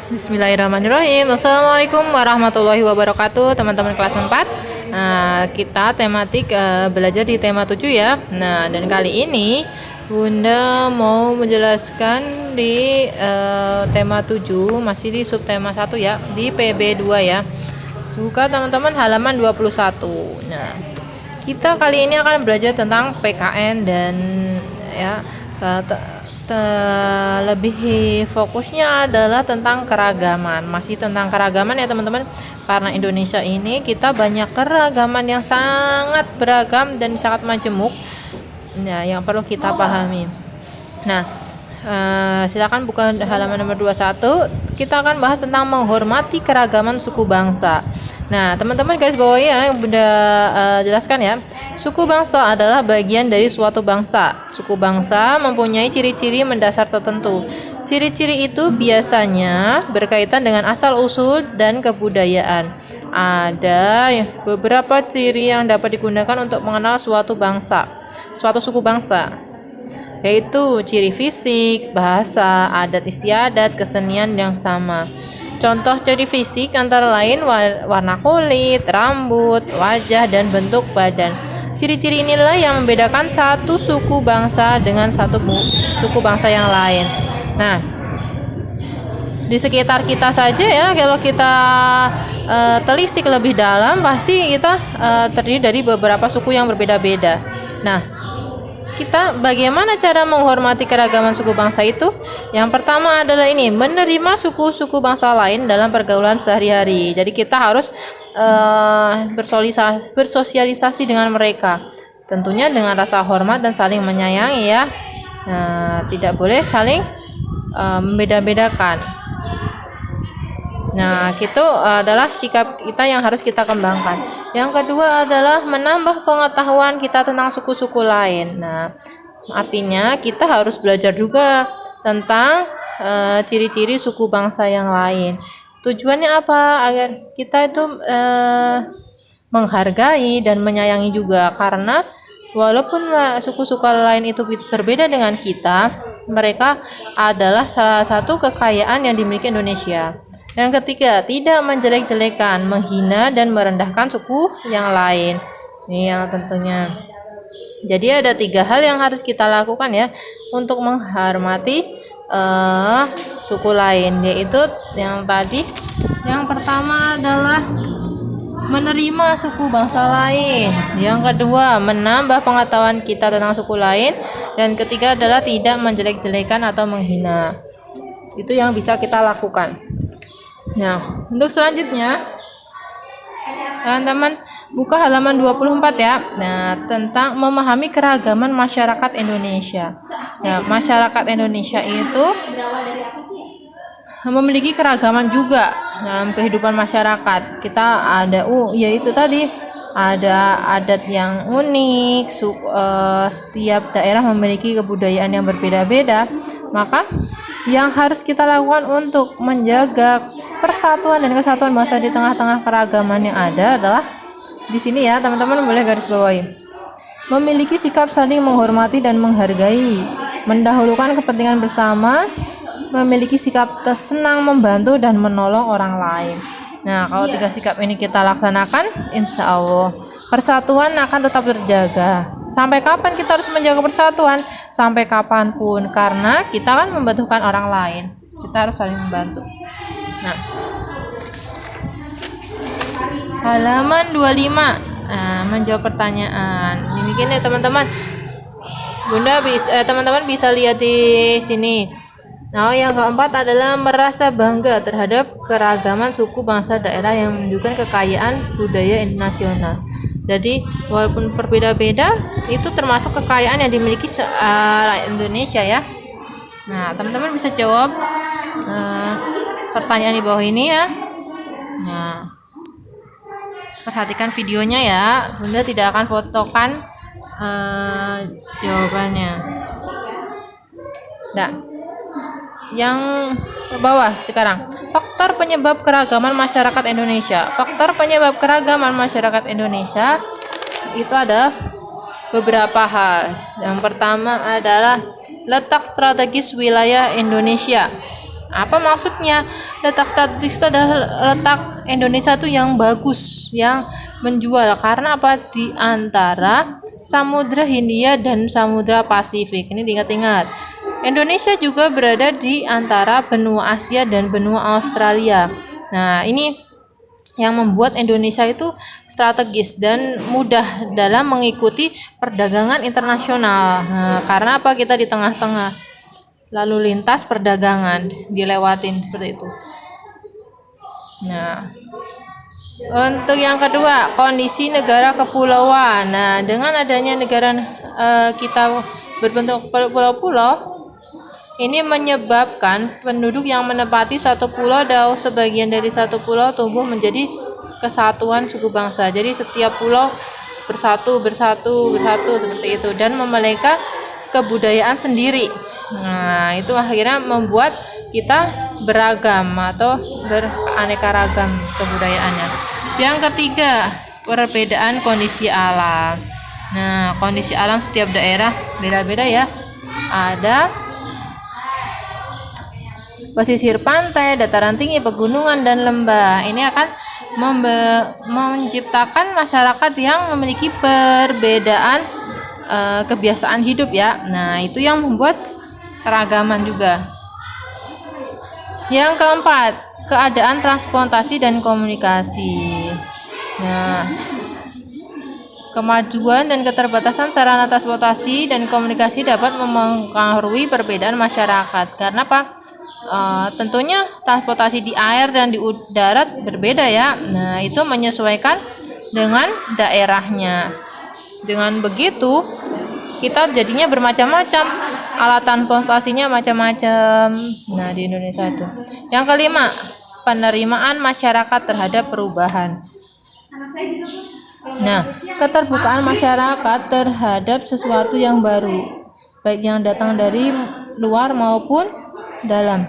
Bismillahirrahmanirrahim. Assalamualaikum warahmatullahi wabarakatuh, teman-teman kelas 4. Nah, kita tematik belajar di tema 7 ya. Nah, dan kali ini Bunda mau menjelaskan di tema 7, masih di subtema 1 ya, di PB2 ya. Buka teman-teman halaman 21. Nah, kita kali ini akan belajar tentang PKN dan ya lebih fokusnya adalah tentang keragaman, masih tentang keragaman ya teman-teman, karena Indonesia ini kita banyak keragaman yang sangat beragam dan sangat majemuk ya, yang perlu kita pahami. Nah, silakan buka halaman nomor 21. Kita akan bahas tentang menghormati keragaman suku bangsa. Nah, teman-teman garis bawahi ya, yang Bunda jelaskan ya. Suku bangsa adalah bagian dari suatu bangsa. Suku bangsa mempunyai ciri-ciri mendasar tertentu. Ciri-ciri itu biasanya berkaitan dengan asal-usul dan kebudayaan. Ada beberapa ciri yang dapat digunakan untuk mengenal suatu bangsa, suatu suku bangsa, yaitu ciri fisik, bahasa, adat istiadat, kesenian yang sama. Contoh ciri fisik antara lain warna kulit, rambut, wajah, dan bentuk badan. Ciri-ciri inilah yang membedakan satu suku bangsa dengan satu suku bangsa yang lain. Nah, di sekitar kita saja ya, kalau kita telisik lebih dalam, pasti kita terdiri dari beberapa suku yang berbeda-beda. Nah, kita bagaimana cara menghormati keragaman suku bangsa itu? Yang pertama adalah ini, menerima suku-suku bangsa lain dalam pergaulan sehari-hari. Jadi kita harus bersosialisasi dengan mereka, tentunya dengan rasa hormat dan saling menyayangi ya. Tidak boleh saling membeda-bedakan. Nah, itu adalah sikap kita yang harus kita kembangkan. Yang kedua adalah menambah pengetahuan kita tentang suku-suku lain. Nah, artinya kita harus belajar juga tentang ciri-ciri suku bangsa yang lain. Tujuannya apa? Agar kita itu menghargai dan menyayangi juga, karena walaupun suku-suku lain itu berbeda dengan kita, mereka adalah salah satu kekayaan yang dimiliki Indonesia. Yang ketiga, tidak menjelek-jelekan, menghina, dan merendahkan suku yang lain. Ini yang tentunya. Jadi ada 3 hal yang harus kita lakukan ya untuk menghormati suku lain, yaitu yang tadi. Yang pertama adalah menerima suku bangsa lain. Yang kedua, menambah pengetahuan kita tentang suku lain. Dan ketiga adalah tidak menjelek-jelekan atau menghina. Itu yang bisa kita lakukan. Nah, untuk selanjutnya teman-teman buka halaman 24 ya. Nah, tentang memahami keragaman masyarakat Indonesia. Nah, masyarakat Indonesia itu memiliki keragaman juga dalam kehidupan masyarakat. Kita ada yaitu tadi ada adat yang unik, setiap daerah memiliki kebudayaan yang berbeda-beda. Maka yang harus kita lakukan untuk menjaga persatuan dan kesatuan bangsa di tengah-tengah keragaman yang ada adalah di sini ya, teman-teman boleh garis bawahi. Memiliki sikap saling menghormati dan menghargai, mendahulukan kepentingan bersama, memiliki sikap senang membantu dan menolong orang lain. Nah, kalau 3 sikap ini kita laksanakan, insya Allah persatuan akan tetap terjaga. Sampai kapan kita harus menjaga persatuan? Sampai kapanpun, karena kita kan membutuhkan orang lain. Kita harus saling membantu. Nah, halaman 25. Menjawab pertanyaan. Demikian ya teman-teman. Bunda teman-teman bisa lihat di sini. Nah, yang keempat adalah merasa bangga terhadap keragaman suku bangsa daerah yang menunjukkan kekayaan budaya nasional. Jadi, walaupun berbeda-beda, itu termasuk kekayaan yang dimiliki rakyat Indonesia ya. Nah, teman-teman bisa jawab pertanyaan di bawah ini ya. Nah, perhatikan videonya ya. Bunda tidak akan fotokan jawabannya. Nah, yang ke bawah sekarang, faktor penyebab keragaman masyarakat Indonesia. Faktor penyebab keragaman masyarakat Indonesia itu ada beberapa hal. Yang pertama adalah letak strategis wilayah Indonesia. Apa maksudnya? Letak strategis itu adalah letak Indonesia tuh yang bagus, yang menjual. Karena apa? Di antara Samudra Hindia dan Samudra Pasifik. Ini diingat-ingat. Indonesia juga berada di antara benua Asia dan benua Australia. Nah, ini yang membuat Indonesia itu strategis dan mudah dalam mengikuti perdagangan internasional. Nah, karena apa? Kita di tengah-tengah lalu lintas perdagangan dilewatin seperti itu. Nah, untuk yang kedua, kondisi negara kepulauan. Nah, dengan adanya negara kita berbentuk pulau-pulau, ini menyebabkan penduduk yang menempati satu pulau atau sebagian dari satu pulau tumbuh menjadi kesatuan suku bangsa. Jadi setiap pulau bersatu seperti itu dan memiliki kebudayaan sendiri. Nah, itu akhirnya membuat kita beragam atau beraneka ragam kebudayaannya. Yang ketiga, perbedaan kondisi alam. Nah, kondisi alam setiap daerah beda-beda ya. Ada pesisir pantai, dataran tinggi, pegunungan, dan lembah. Ini akan menciptakan masyarakat yang memiliki perbedaan kebiasaan hidup ya. Nah, itu yang membuat keragaman juga. Yang keempat, keadaan transportasi dan komunikasi. Nah, kemajuan dan keterbatasan sarana transportasi dan komunikasi dapat mempengaruhi perbedaan masyarakat. Karena apa? Tentunya transportasi di air dan di darat berbeda ya. Nah, itu menyesuaikan dengan daerahnya. Dengan begitu, kita jadinya bermacam-macam. Alat transportasinya macam-macam. Nah, di Indonesia itu. Yang kelima, penerimaan masyarakat terhadap perubahan. Nah, keterbukaan masyarakat terhadap sesuatu yang baru, baik yang datang dari luar maupun dalam,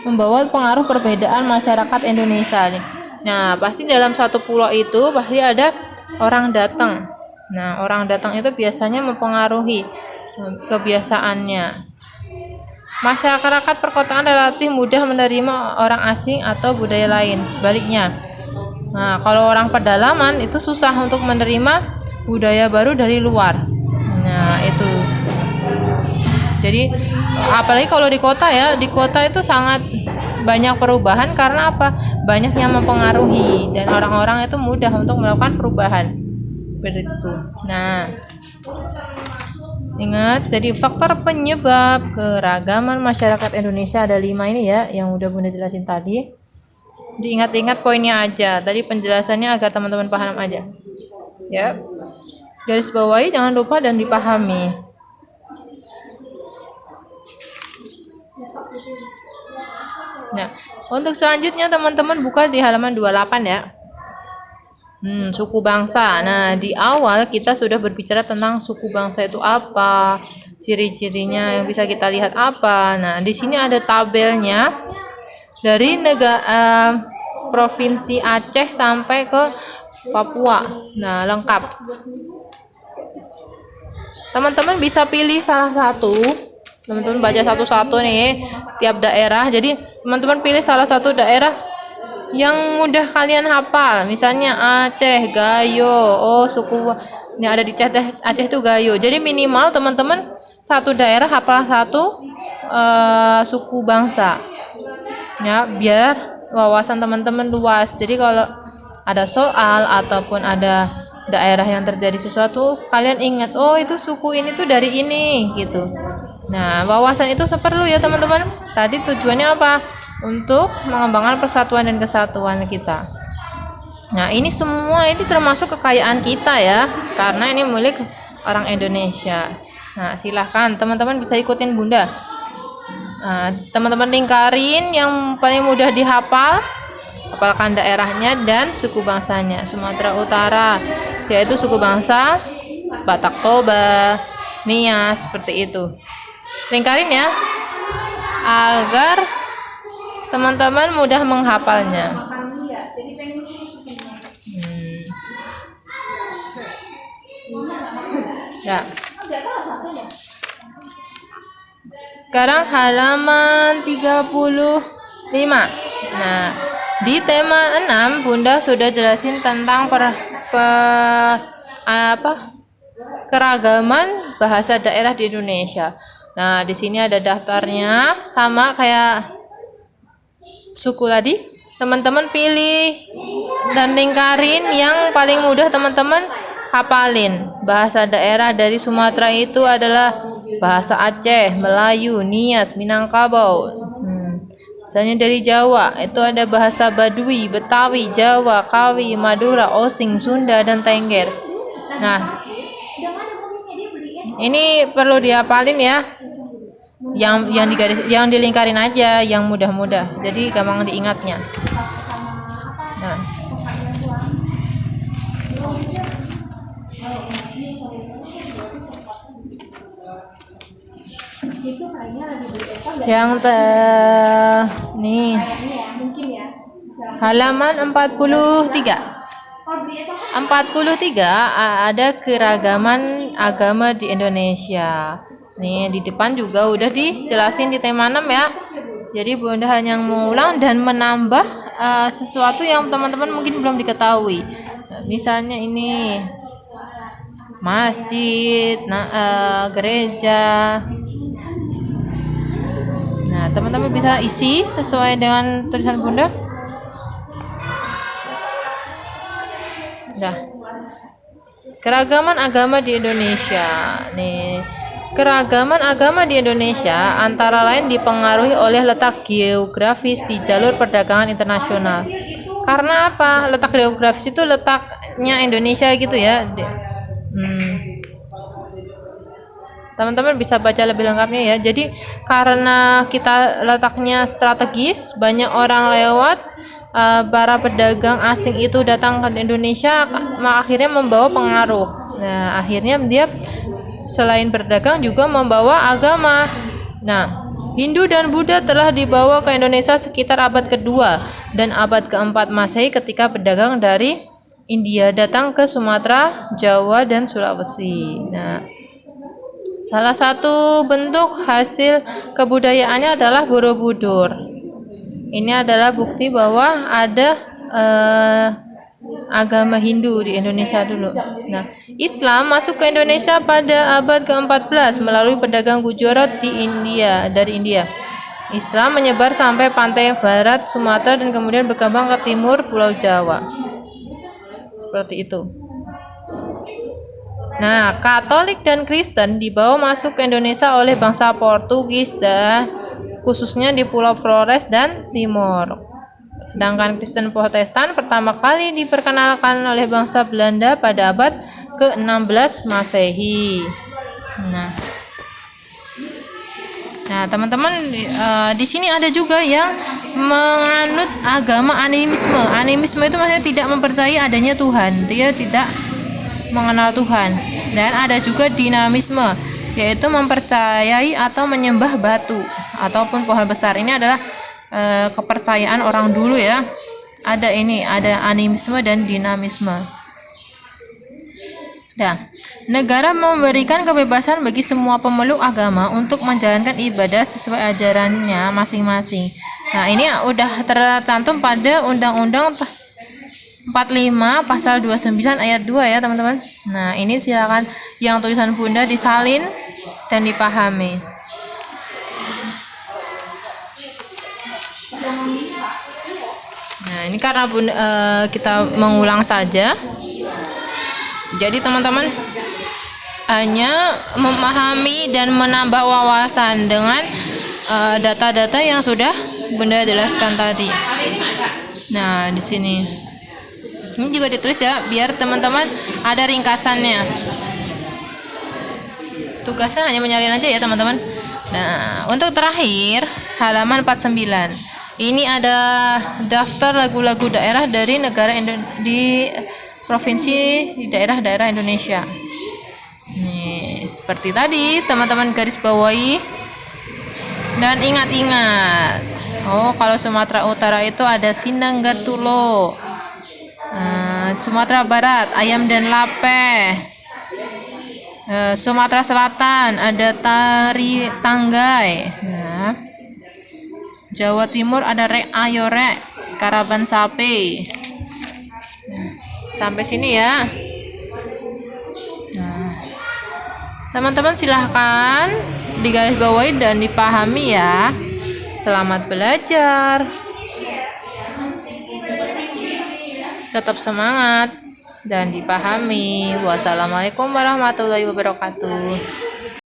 membawa pengaruh perbedaan masyarakat Indonesia. Nah, pasti dalam satu pulau itu pasti ada orang datang. Nah, orang datang itu biasanya mempengaruhi kebiasaannya. Masyarakat perkotaan relatif mudah menerima orang asing atau budaya lain. Sebaliknya, nah, kalau orang pedalaman itu susah untuk menerima budaya baru dari luar. Nah, itu. Jadi apalagi kalau di kota ya, di kota itu sangat banyak perubahan karena apa? Banyak yang mempengaruhi dan orang-orang itu mudah untuk melakukan perubahan. Seperti itu. Nah, ingat, jadi faktor penyebab keragaman masyarakat Indonesia ada 5 ini ya, yang udah Bunda jelasin tadi. Diingat-ingat poinnya aja. Tadi penjelasannya agar teman-teman paham aja. Ya. Garis bawahi jangan lupa dan dipahami. Nah, untuk selanjutnya teman-teman buka di halaman 28 ya. Suku bangsa. Nah, di awal kita sudah berbicara tentang suku bangsa itu apa, ciri-cirinya yang bisa kita lihat apa. Nah, di sini ada tabelnya dari negara provinsi Aceh sampai ke Papua. Nah, lengkap. Teman-teman bisa pilih salah satu. Teman-teman baca satu-satu nih tiap daerah. Jadi teman-teman pilih salah satu daerah yang mudah kalian hafal. Misalnya Aceh, Gayo. Oh, suku yang ada di Aceh itu Gayo. Jadi minimal teman-teman satu daerah hafal satu suku bangsa. Ya, biar wawasan teman-teman luas. Jadi kalau ada soal ataupun ada daerah yang terjadi sesuatu, kalian ingat, oh itu suku ini tuh dari ini gitu. Nah, wawasan itu perlu ya teman-teman. Tadi tujuannya apa? Untuk mengembangkan persatuan dan kesatuan kita. Nah, ini semua ini termasuk kekayaan kita ya, karena ini milik orang Indonesia. Nah, silahkan teman-teman bisa ikutin Bunda. Nah, teman-teman lingkarin yang paling mudah dihafal, hafalkan daerahnya dan suku bangsanya. Sumatera Utara yaitu suku bangsa Batak Toba, Nias, seperti itu. Lingkarin ya agar teman-teman mudah menghafalnya. Ya. Sekarang halaman 35. Nah, di tema 6 Bunda sudah jelasin tentang keragaman bahasa daerah di Indonesia. Nah, di sini ada daftarnya sama kayak suku tadi. Teman-teman pilih dan lingkarin yang paling mudah teman-teman hafalin. Bahasa daerah dari Sumatera itu adalah bahasa Aceh, Melayu, Nias, Minangkabau. Misalnya dari Jawa itu ada bahasa Badui, Betawi, Jawa, Kawi, Madura, Osing, Sunda, dan Tengger. Nah, ini perlu dihafalin ya. Yang dilingkarin aja, yang mudah-mudah. Jadi gampang diingatnya. Nah. Nih halaman 43 ada keragaman agama di Indonesia. Nih di depan juga udah dijelasin di tema 6 ya. Jadi Bunda hanya mengulang dan menambah sesuatu yang teman-teman mungkin belum diketahui. Misalnya ini masjid, gereja. Nah, teman-teman bisa isi sesuai dengan tulisan Bunda. Nah, keragaman agama di Indonesia. Nih, keragaman agama di Indonesia antara lain dipengaruhi oleh letak geografis di jalur perdagangan internasional. Karena apa? Letak geografis itu letaknya Indonesia gitu ya. Teman-teman bisa baca lebih lengkapnya ya. Jadi karena kita letaknya strategis, banyak orang lewat, para pedagang asing itu datang ke Indonesia, akhirnya membawa pengaruh. Nah, akhirnya dia selain berdagang juga membawa agama. Nah, Hindu dan Buddha telah dibawa ke Indonesia sekitar abad kedua dan abad keempat Masehi ketika pedagang dari India datang ke Sumatera, Jawa, dan Sulawesi. Nah, salah satu bentuk hasil kebudayaannya adalah Borobudur. Ini adalah bukti bahwa ada agama Hindu di Indonesia dulu. Nah, Islam masuk ke Indonesia pada abad ke-14 melalui pedagang Gujarat dari India. Islam menyebar sampai pantai barat Sumatera dan kemudian berkembang ke timur Pulau Jawa. Seperti itu. Nah, Katolik dan Kristen dibawa masuk ke Indonesia oleh bangsa Portugis dan khususnya di Pulau Flores dan Timor. Sedangkan Kristen Protestan pertama kali diperkenalkan oleh bangsa Belanda pada abad ke-16 Masehi. Nah, teman-teman, di sini ada juga yang menganut agama animisme. Animisme itu maksudnya tidak mempercayai adanya Tuhan. Dia tidak mengenal Tuhan. Dan ada juga dinamisme, yaitu mempercayai atau menyembah batu ataupun pohon besar. Ini adalah kepercayaan orang dulu ya. Ada animisme dan dinamisme. Dan negara memberikan kebebasan bagi semua pemeluk agama untuk menjalankan ibadah sesuai ajarannya masing-masing. Nah, ini udah tercantum pada Undang-Undang 45 pasal 29 ayat 2 ya, teman-teman. Nah, ini silakan yang tulisan Bunda disalin dan dipahami. Nah, ini karena kita mengulang saja. Jadi teman-teman hanya memahami dan menambah wawasan dengan data-data yang sudah Bunda jelaskan tadi. Nah, di sini ini juga ditulis ya, biar teman-teman ada ringkasannya. Tugasnya hanya menyalin aja ya, teman-teman. Nah, untuk terakhir halaman 49. Ini ada daftar lagu-lagu daerah dari negara di provinsi di daerah-daerah Indonesia. Nih, seperti tadi teman-teman garis bawahi dan ingat-ingat. Oh, kalau Sumatera Utara itu ada Sinanggatulo. Sumatera Barat ayam dan lape. Sumatera Selatan ada tari tanggai. Nah, Jawa Timur ada rek ayo rek, karaban sapi. Nah, sampai sini ya. Nah, teman-teman silahkan digarisbawahi dan dipahami ya. Selamat belajar. Tetap semangat dan dipahami. Wassalamualaikum warahmatullahi wabarakatuh.